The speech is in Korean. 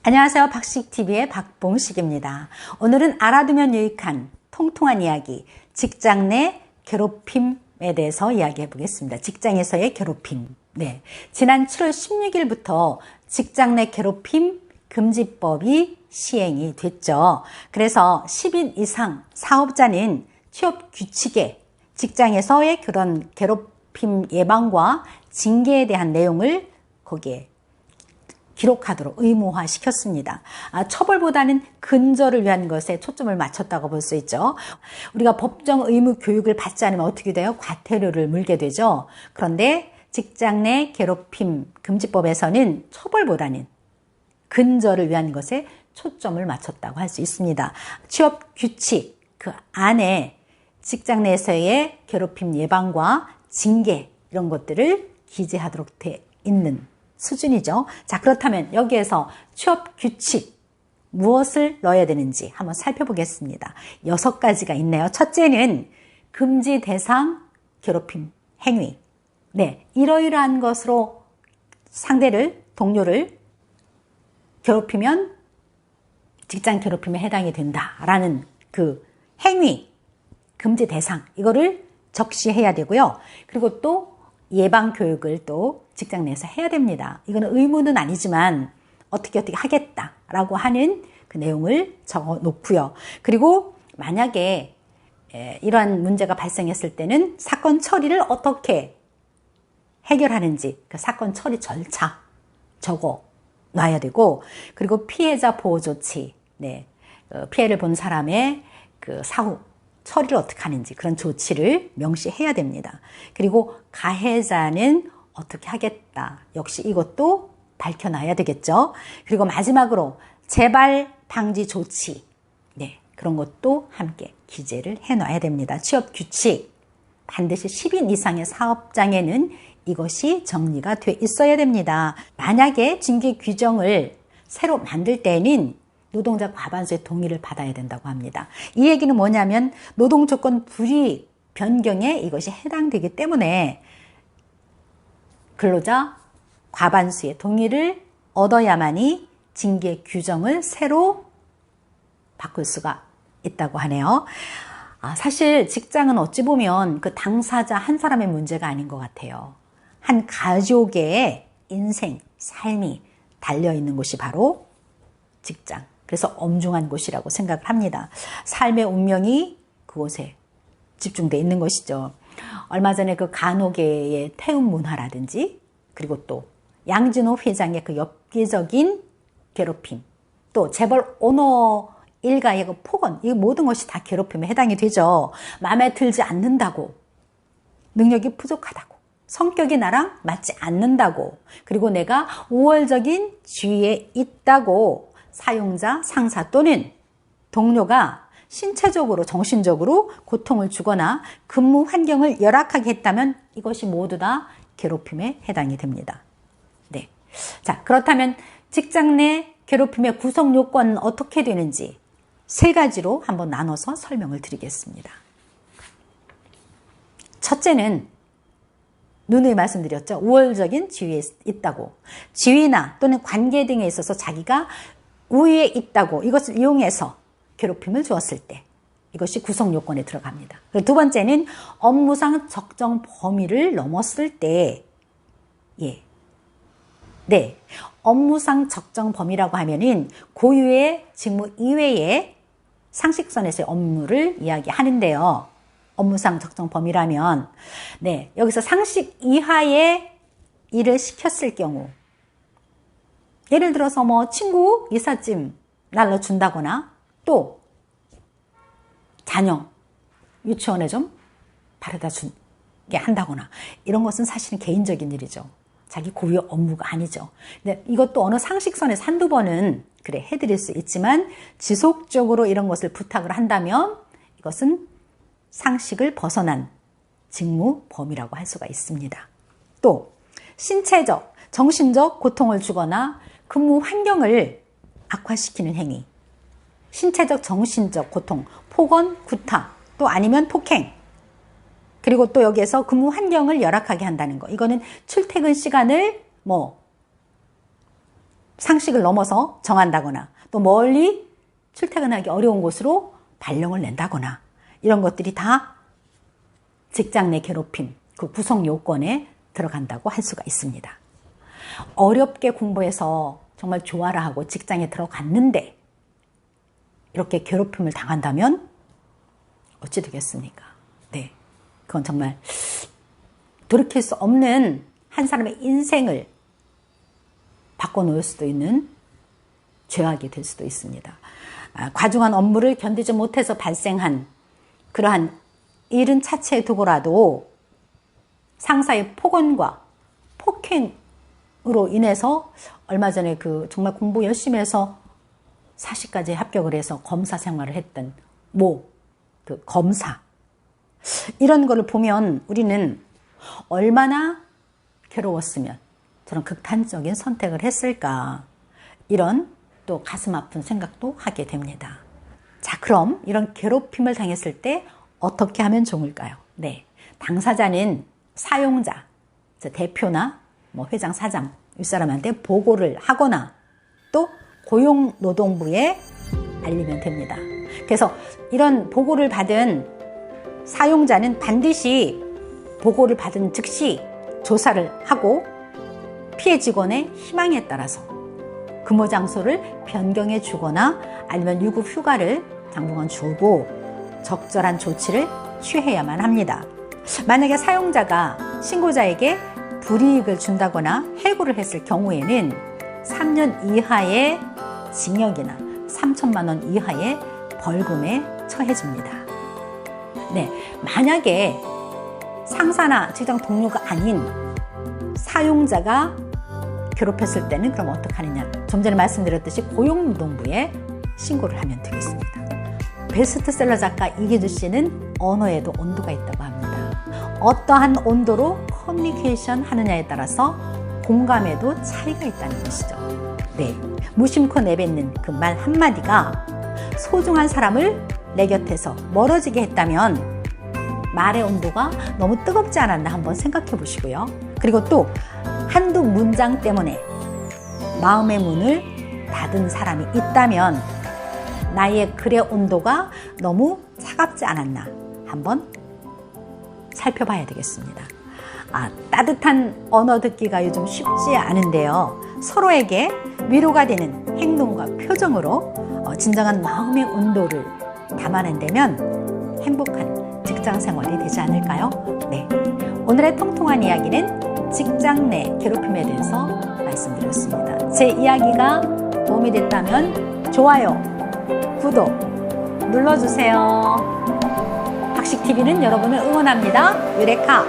안녕하세요. 박식TV의 박봉식입니다. 오늘은 알아두면 유익한 통통한 이야기, 직장 내 괴롭힘에 대해서 이야기해 보겠습니다. 직장에서의 괴롭힘. 네, 지난 7월 16일부터 직장 내 괴롭힘 금지법이 시행이 됐죠. 그래서 10인 이상 사업자는 취업 규칙에 직장에서의 그런 괴롭힘 예방과 징계에 대한 내용을 거기에 기록하도록 의무화 시켰습니다. 처벌보다는 근절을 위한 것에 초점을 맞췄다고 볼 수 있죠. 우리가 법정 의무 교육을 받지 않으면 어떻게 돼요? 과태료를 물게 되죠. 그런데 직장 내 괴롭힘 금지법에서는 처벌보다는 근절을 위한 것에 초점을 맞췄다고 할 수 있습니다. 취업 규칙 그 안에 직장 내에서의 괴롭힘 예방과 징계 이런 것들을 기재하도록 돼 있는 수준이죠. 자, 그렇다면 여기에서 취업 규칙 무엇을 넣어야 되는지 한번 살펴보겠습니다. 6가지가 있네요. 첫째는 금지 대상 괴롭힘 행위. 네, 이러이러한 것으로 상대를, 동료를 괴롭히면 직장 괴롭힘에 해당이 된다라는 그 행위, 금지 대상 이거를 적시해야 되고요. 그리고 또 예방 교육을 또 직장 내에서 해야 됩니다. 이거는 의무는 아니지만 어떻게 하겠다라고 하는 그 내용을 적어 놓고요. 그리고 만약에 이러한 문제가 발생했을 때는 사건 처리를 어떻게 해결하는지 그 사건 처리 절차 적어 놔야 되고, 그리고 피해자 보호 조치, 네, 피해를 본 사람의 그 사후 처리를 어떻게 하는지 그런 조치를 명시해야 됩니다. 그리고 가해자는 어떻게 하겠다. 역시 이것도 밝혀놔야 되겠죠. 그리고 마지막으로 재발 방지 조치. 네, 그런 것도 함께 기재를 해놔야 됩니다. 취업 규칙. 반드시 10인 이상의 사업장에는 이것이 정리가 돼 있어야 됩니다. 만약에 징계 규정을 새로 만들 때는 노동자 과반수의 동의를 받아야 된다고 합니다. 이 얘기는 뭐냐면 노동조건 불이익 변경에 이것이 해당되기 때문에 근로자 과반수의 동의를 얻어야만이 징계 규정을 새로 바꿀 수가 있다고 하네요. 사실 직장은 어찌 보면 그 당사자 한 사람의 문제가 아닌 것 같아요. 한 가족의 인생, 삶이 달려있는 곳이 바로 직장. 그래서 엄중한 곳이라고 생각을 합니다. 삶의 운명이 그곳에 집중되어 있는 것이죠. 얼마 전에 그 간호계의 태움 문화라든지, 그리고 또 양진호 회장의 그 엽기적인 괴롭힘, 또 재벌 오너 일가의 그 폭언, 이 모든 것이 다 괴롭힘에 해당이 되죠. 마음에 들지 않는다고, 능력이 부족하다고, 성격이 나랑 맞지 않는다고, 그리고 내가 우월적인 지위에 있다고 사용자, 상사 또는 동료가 신체적으로, 정신적으로 고통을 주거나 근무 환경을 열악하게 했다면 이것이 모두 다 괴롭힘에 해당이 됩니다. 네. 자, 그렇다면 직장 내 괴롭힘의 구성 요건은 어떻게 되는지 3가지로 한번 나눠서 설명을 드리겠습니다. 첫째는 누누이 말씀드렸죠. 우월적인 지위에 있다고. 지위나 또는 관계 등에 있어서 자기가 우위에 있다고 이것을 이용해서 괴롭힘을 주었을 때 이것이 구성 요건에 들어갑니다. 그리고 두 번째는 업무상 적정 범위를 넘었을 때, 네, 업무상 적정 범위라고 하면은 고유의 직무 이외의 상식선에서의 업무를 이야기하는데요. 업무상 적정 범위라면, 네, 여기서 상식 이하의 일을 시켰을 경우, 예를 들어서 뭐 친구 이삿짐 날라준다거나 또 자녀 유치원에 좀 바래다 주게 한다거나 이런 것은 사실은 개인적인 일이죠. 자기 고유 업무가 아니죠. 근데 이것도 어느 상식선에서 한두 번은 그래 해드릴 수 있지만 지속적으로 이런 것을 부탁을 한다면 이것은 상식을 벗어난 직무 범위라고 할 수가 있습니다. 또 신체적, 정신적 고통을 주거나 근무 환경을 악화시키는 행위, 신체적, 정신적 고통, 폭언, 구타, 또 아니면 폭행, 그리고 또 여기에서 근무 환경을 열악하게 한다는 거. 이거는 출퇴근 시간을 상식을 넘어서 정한다거나 또 멀리 출퇴근하기 어려운 곳으로 발령을 낸다거나 이런 것들이 다 직장 내 괴롭힘 그 구성 요건에 들어간다고 할 수가 있습니다. 어렵게 공부해서 정말 좋아라 하고 직장에 들어갔는데 이렇게 괴롭힘을 당한다면 어찌 되겠습니까? 네, 그건 정말 돌이킬 수 없는 한 사람의 인생을 바꿔놓을 수도 있는 죄악이 될 수도 있습니다. 과중한 업무를 견디지 못해서 발생한 그러한 일은 차치해 두고라도 상사의 폭언과 폭행으로 인해서 얼마 전에 그 정말 공부 열심히 해서 사시까지 합격을 해서 검사 생활을 했던 그 검사 이런 거를 보면 우리는 얼마나 괴로웠으면 저런 극단적인 선택을 했을까 이런 또 가슴 아픈 생각도 하게 됩니다. 자, 그럼 이런 괴롭힘을 당했을 때 어떻게 하면 좋을까요? 네, 당사자는 사용자, 대표나 회장, 사장 윗사람한테 보고를 하거나 또 고용노동부에 알리면 됩니다. 그래서 이런 보고를 받은 사용자는 반드시 보고를 받은 즉시 조사를 하고 피해 직원의 희망에 따라서 근무 장소를 변경해 주거나 아니면 유급 휴가를 당분간 주고 적절한 조치를 취해야만 합니다. 만약에 사용자가 신고자에게 불이익을 준다거나 해고를 했을 경우에는 3년 이하의 징역이나 3천만 원 이하의 벌금에 처해집니다. 네, 만약에 상사나 직장 동료가 아닌 사용자가 괴롭혔을 때는 그럼 어떻게 하느냐? 좀 전에 말씀드렸듯이 고용노동부에 신고를 하면 되겠습니다. 베스트셀러 작가 이기주 씨는 언어에도 온도가 있다고 합니다. 어떠한 온도로 커뮤니케이션 하느냐에 따라서 공감에도 차이가 있다는 것이죠. 네, 무심코 내뱉는 그 말 한마디가 소중한 사람을 내 곁에서 멀어지게 했다면 말의 온도가 너무 뜨겁지 않았나 한번 생각해 보시고요. 그리고 또 한두 문장 때문에 마음의 문을 닫은 사람이 있다면 나의 글의 온도가 너무 차갑지 않았나 한번 살펴봐야 되겠습니다. 따뜻한 언어 듣기가 요즘 쉽지 않은데요. 서로에게 위로가 되는 행동과 표정으로 진정한 마음의 온도를 담아낸다면 행복한 직장 생활이 되지 않을까요? 네, 오늘의 통통한 이야기는 직장 내 괴롭힘에 대해서 말씀드렸습니다. 제 이야기가 도움이 됐다면 좋아요, 구독 눌러주세요. 박식TV는 여러분을 응원합니다. 유레카